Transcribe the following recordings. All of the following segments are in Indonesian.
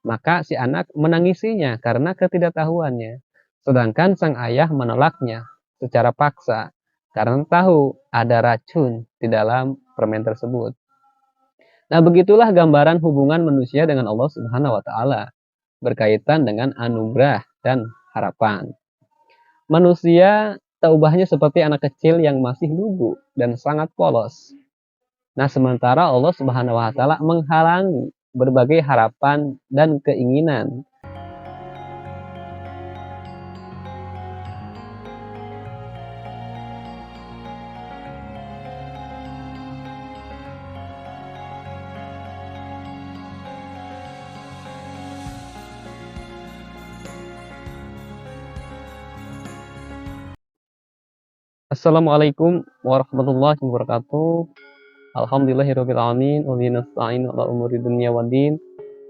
Maka si anak menangisinya karena ketidaktahuannya. Sedangkan sang ayah menolaknya secara paksa karena tahu ada racun di dalam permen tersebut. Nah, begitulah gambaran hubungan manusia dengan Allah Subhanahu wa taala berkaitan dengan anugerah dan harapan. Manusia tak ubahnya seperti anak kecil yang masih lugu dan sangat polos. Nah, sementara Allah Subhanahu wa taala menghalangi berbagai harapan dan keinginan. Assalamualaikum warahmatullahi wabarakatuh. Alhamdulillahirabbil alamin wa bihi nasta'in ala umuri dunya waddin.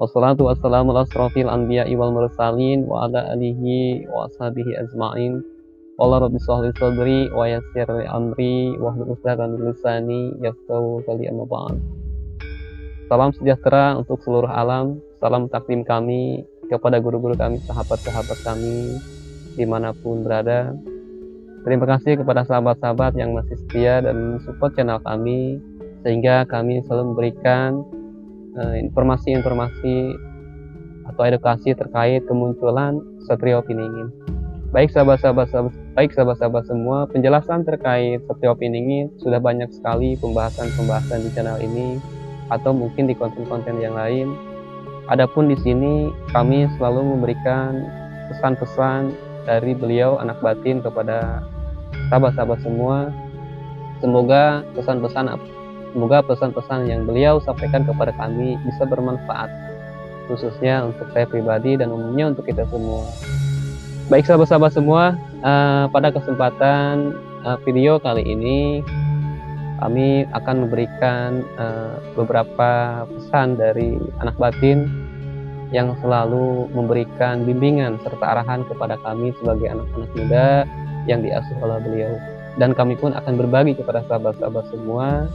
Wassalatu wassalamu ala asrofil anbiya'i wal mursalin wa ala alihi wa ashabihi ajma'in. Qala rabbi shrah li sadri wa yassir li amri wahlul 'uqdatam min lisani yafqahu qawli, amma ba'd. Salam sejahtera untuk seluruh alam. Salam takdim kami kepada guru-guru kami, sahabat-sahabat kami dimanapun berada. Terima kasih kepada sahabat-sahabat yang masih setia dan support channel kami, sehingga kami selalu memberikan informasi-informasi atau edukasi terkait kemunculan Satrio Piningin. Baik sahabat-sahabat semua, penjelasan terkait Satrio Piningin sudah banyak sekali pembahasan-pembahasan di channel ini atau mungkin di konten-konten yang lain. Adapun di sini kami selalu memberikan pesan-pesan dari beliau anak batin kepada sahabat-sahabat semua. Semoga pesan-pesan yang beliau sampaikan kepada kami bisa bermanfaat, khususnya untuk saya pribadi dan umumnya untuk kita semua. Baik sahabat-sahabat semua, pada kesempatan video kali ini kami akan memberikan beberapa pesan dari anak batin yang selalu memberikan bimbingan serta arahan kepada kami sebagai anak-anak muda yang diasuh oleh beliau. Dan kami pun akan berbagi kepada sahabat-sahabat semua.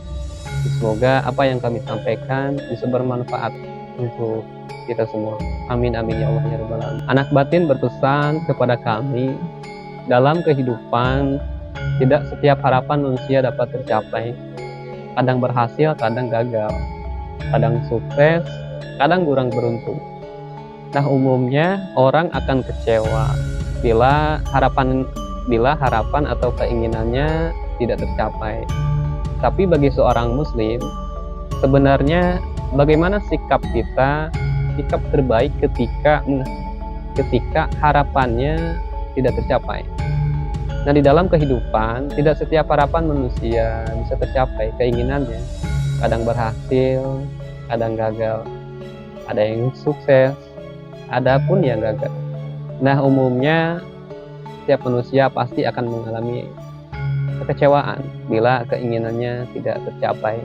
Semoga apa yang kami sampaikan bisa bermanfaat untuk kita semua. Amin amin ya Allah ya rabbal alamin. Anak batin berpesan kepada kami, dalam kehidupan tidak setiap harapan manusia dapat tercapai. Kadang berhasil, kadang gagal. Kadang sukses, kadang kurang beruntung. Nah, umumnya orang akan kecewa bila harapan atau keinginannya tidak tercapai. Tapi bagi seorang muslim, sebenarnya bagaimana sikap terbaik ketika harapannya tidak tercapai. Nah, di dalam kehidupan tidak setiap harapan manusia bisa tercapai keinginannya. Kadang berhasil, kadang gagal. Ada yang sukses, ada pun yang gagal. Nah, umumnya setiap manusia pasti akan mengalami kekecewaan bila keinginannya tidak tercapai.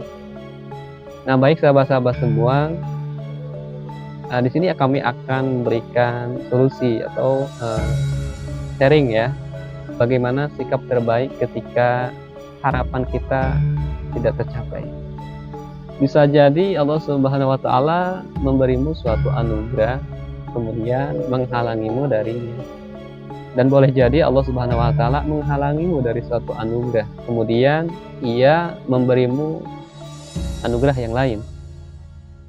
Nah, baik sahabat-sahabat semua, di sini kami akan memberikan solusi atau sharing ya, bagaimana sikap terbaik ketika harapan kita tidak tercapai. Bisa jadi Allah Subhanahu wa taala memberimu suatu anugerah, kemudian menghalangimu darinya. Dan boleh jadi Allah Subhanahu wa taala menghalangimu dari suatu anugerah, kemudian Ia memberimu anugerah yang lain.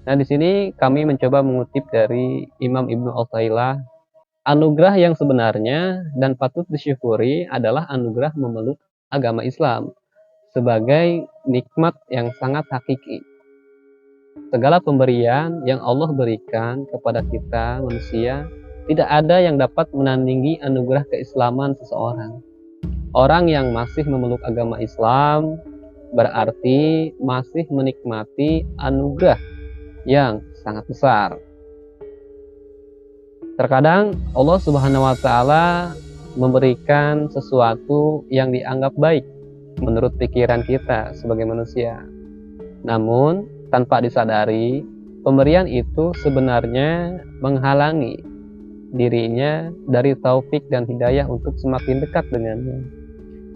Nah, di sini kami mencoba mengutip dari Imam Ibnu Athaillah, anugerah yang sebenarnya dan patut disyukuri adalah anugerah memeluk agama Islam sebagai nikmat yang sangat hakiki. Segala pemberian yang Allah berikan kepada kita manusia, tidak ada yang dapat menandingi anugerah keislaman seseorang. Orang yang masih memeluk agama Islam berarti masih menikmati anugerah yang sangat besar. Terkadang Allah Subhanahu wa taala memberikan sesuatu yang dianggap baik menurut pikiran kita sebagai manusia. Namun, tanpa disadari, pemberian itu sebenarnya menghalangi dirinya dari taufik dan hidayah untuk semakin dekat dengannya.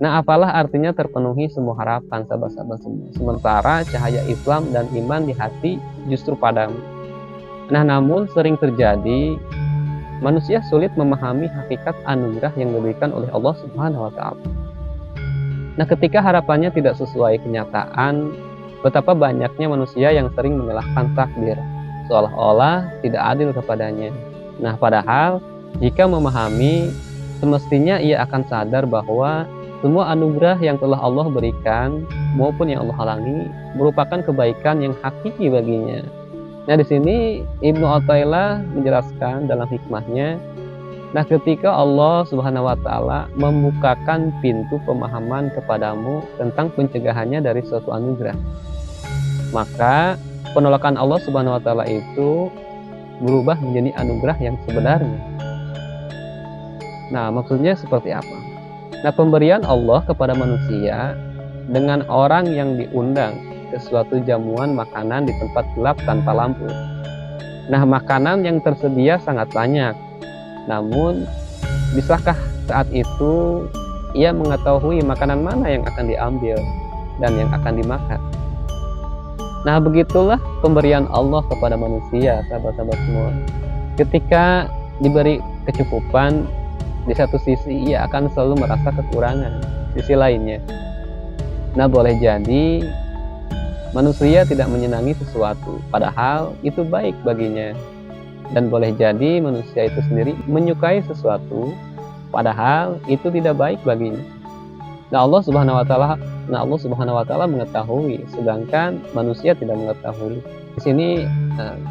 Nah, apalah artinya terpenuhi semua harapan sahabat-sahabat semua, sementara cahaya Islam dan iman di hati justru padam. Nah, namun sering terjadi manusia sulit memahami hakikat anugerah yang diberikan oleh Allah Subhanahu wa taala. Nah, ketika harapannya tidak sesuai kenyataan, betapa banyaknya manusia yang sering menyalahkan takdir, seolah-olah tidak adil kepadanya. Nah, padahal jika memahami, semestinya ia akan sadar bahwa semua anugerah yang telah Allah berikan maupun yang Allah halangi merupakan kebaikan yang hakiki baginya. Nah, di sini Ibnu Athaillah menjelaskan dalam hikmahnya, nah ketika Allah Subhanahu wa taala membukakan pintu pemahaman kepadamu tentang pencegahannya dari suatu anugerah, maka penolakan Allah Subhanahu wa taala itu berubah menjadi anugerah yang sebenarnya. Nah, maksudnya seperti apa? Nah, pemberian Allah kepada manusia dengan orang yang diundang ke suatu jamuan makanan di tempat gelap tanpa lampu. Nah, makanan yang tersedia sangat banyak. Namun, bisakah saat itu ia mengetahui makanan mana yang akan diambil dan yang akan dimakan? Nah, begitulah pemberian Allah kepada manusia, sahabat-sahabat semua. Ketika diberi kecukupan, di satu sisi ia akan selalu merasa kekurangan sisi lainnya. Nah, boleh jadi manusia tidak menyenangi sesuatu, padahal itu baik baginya. Dan boleh jadi manusia itu sendiri menyukai sesuatu, padahal itu tidak baik baginya. Nah, Allah Subhanahu wa taala mengetahui, sedangkan manusia tidak mengetahui. Di sini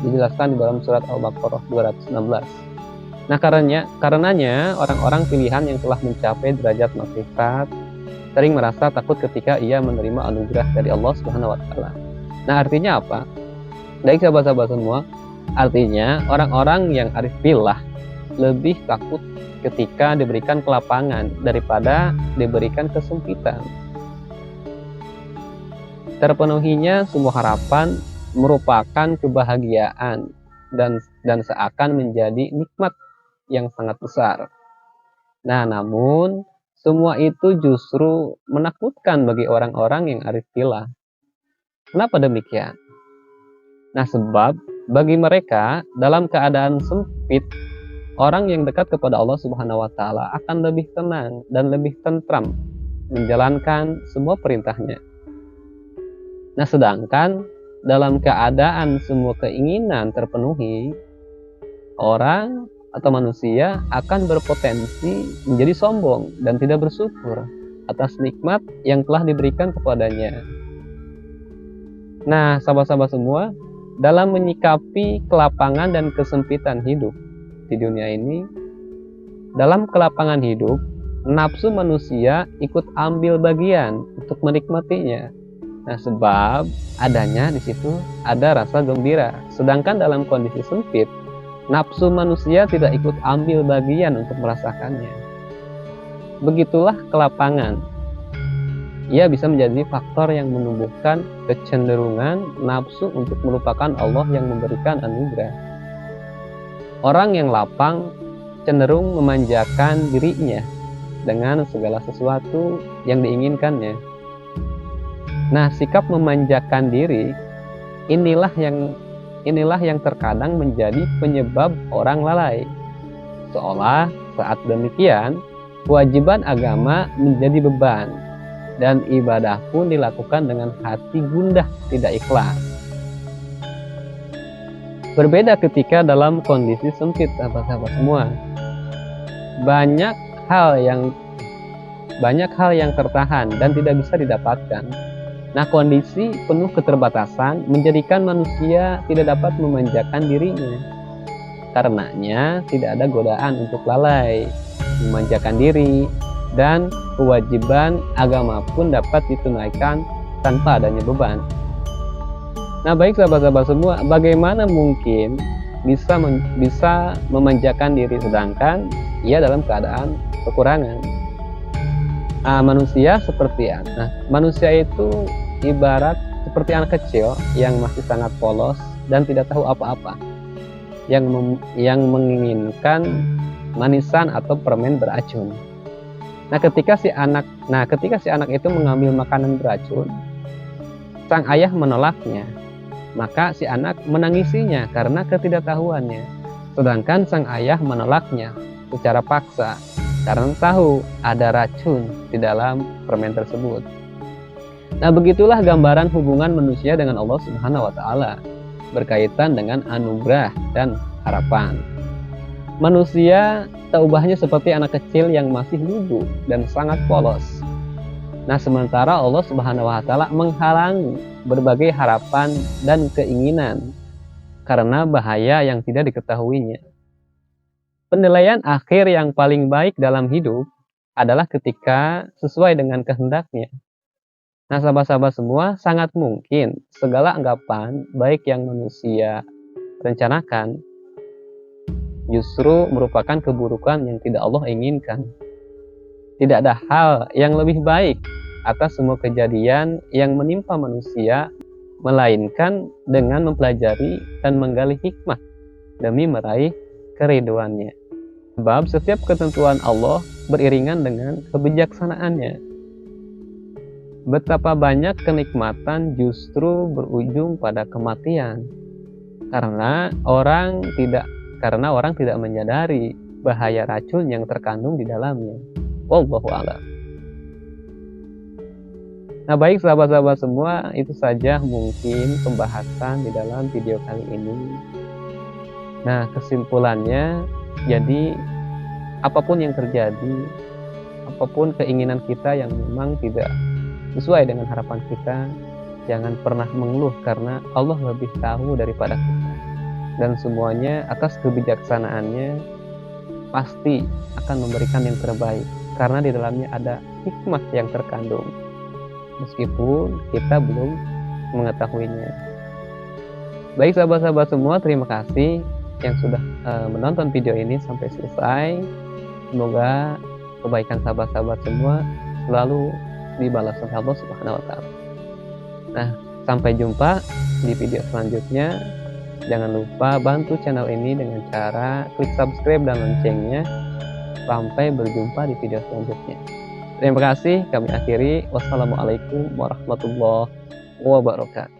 dijelaskan di dalam surat Al-Baqarah 216. Nah, karenanya orang-orang pilihan yang telah mencapai derajat makrifat sering merasa takut ketika ia menerima anugerah dari Allah Subhanahu wa taala. Nah, artinya apa? Baik sahabat-sahabat semua, artinya orang-orang yang arif billah lebih takut ketika diberikan kelapangan daripada diberikan kesempitan. Terpenuhinya semua harapan merupakan kebahagiaan dan seakan menjadi nikmat yang sangat besar. Nah, namun semua itu justru menakutkan bagi orang-orang yang arif billah. Kenapa demikian? Nah, sebab bagi mereka dalam keadaan sempit, orang yang dekat kepada Allah Subhanahu wa taala akan lebih tenang dan lebih tentram menjalankan semua perintahnya. Nah, sedangkan dalam keadaan semua keinginan terpenuhi, orang atau manusia akan berpotensi menjadi sombong dan tidak bersyukur atas nikmat yang telah diberikan kepadanya. Nah, sahabat-sahabat semua, dalam menyikapi kelapangan dan kesempitan hidup di dunia ini, dalam kelapangan hidup, nafsu manusia ikut ambil bagian untuk menikmatinya. Nah, sebab adanya di situ ada rasa gembira. Sedangkan dalam kondisi sempit, nafsu manusia tidak ikut ambil bagian untuk merasakannya. Begitulah kelapangan. Ia bisa menjadi faktor yang menumbuhkan kecenderungan nafsu untuk melupakan Allah yang memberikan anugerah. Orang yang lapang cenderung memanjakan dirinya dengan segala sesuatu yang diinginkannya. Nah, sikap memanjakan diri inilah yang terkadang menjadi penyebab orang lalai. Seolah saat demikian, kewajiban agama menjadi beban dan ibadah pun dilakukan dengan hati gundah tidak ikhlas. Berbeda ketika dalam kondisi sempit, sahabat-sahabat semua. Banyak hal yang tertahan dan tidak bisa didapatkan. Nah, kondisi penuh keterbatasan menjadikan manusia tidak dapat memanjakan dirinya. Karenanya tidak ada godaan untuk lalai, memanjakan diri, dan kewajiban agama pun dapat ditunaikan tanpa adanya beban. Nah, baik sahabat-sahabat semua, bagaimana mungkin bisa memanjakan diri sedangkan ia dalam keadaan kekurangan? Manusia seperti apa? Manusia itu ibarat seperti anak kecil yang masih sangat polos dan tidak tahu apa-apa, yang menginginkan manisan atau permen beracun. Nah, ketika si anak itu mengambil makanan beracun, sang ayah menolaknya. maka si anak menangisinya karena ketidaktahuannya. Sedangkan sang ayah menolaknya secara paksa karena tahu ada racun di dalam permen tersebut. Nah, begitulah gambaran hubungan manusia dengan Allah Subhanahu wa taala berkaitan dengan anugerah dan harapan. Manusia tak ubahnya seperti anak kecil yang masih lugu dan sangat polos. Nah, sementara Allah Subhanahu wa taala menghalangi berbagai harapan dan keinginan karena bahaya yang tidak diketahuinya. Penilaian akhir yang paling baik dalam hidup adalah ketika sesuai dengan kehendaknya. Nah, sahabat-sahabat semua, sangat mungkin segala anggapan baik yang manusia rencanakan justru merupakan keburukan yang tidak Allah inginkan. Tidak ada hal yang lebih baik atas semua kejadian yang menimpa manusia melainkan dengan mempelajari dan menggali hikmah demi meraih keriduannya. Sebab setiap ketentuan Allah beriringan dengan kebijaksanaannya. Betapa banyak kenikmatan justru berujung pada kematian karena orang tidak menyadari bahaya racun yang terkandung di dalamnya. Wallahu a'lam. Nah, baik sahabat-sahabat semua, itu saja mungkin pembahasan di dalam video kali ini. Nah, kesimpulannya, jadi apapun yang terjadi, apapun keinginan kita yang memang tidak sesuai dengan harapan kita, jangan pernah mengeluh karena Allah lebih tahu daripada kita. Dan semuanya atas kebijaksanaannya pasti akan memberikan yang terbaik karena di dalamnya ada hikmah yang terkandung meskipun kita belum mengetahuinya. Baik sahabat-sahabat semua, terima kasih yang sudah menonton video ini sampai selesai. Semoga kebaikan sahabat-sahabat semua selalu dibalas oleh Allah Subhanahu wa taala. Nah, sampai jumpa di video selanjutnya. Jangan lupa bantu channel ini dengan cara klik subscribe dan loncengnya. Sampai berjumpa di video selanjutnya. Terima kasih, kami akhiri. Wassalamualaikum warahmatullahi wabarakatuh.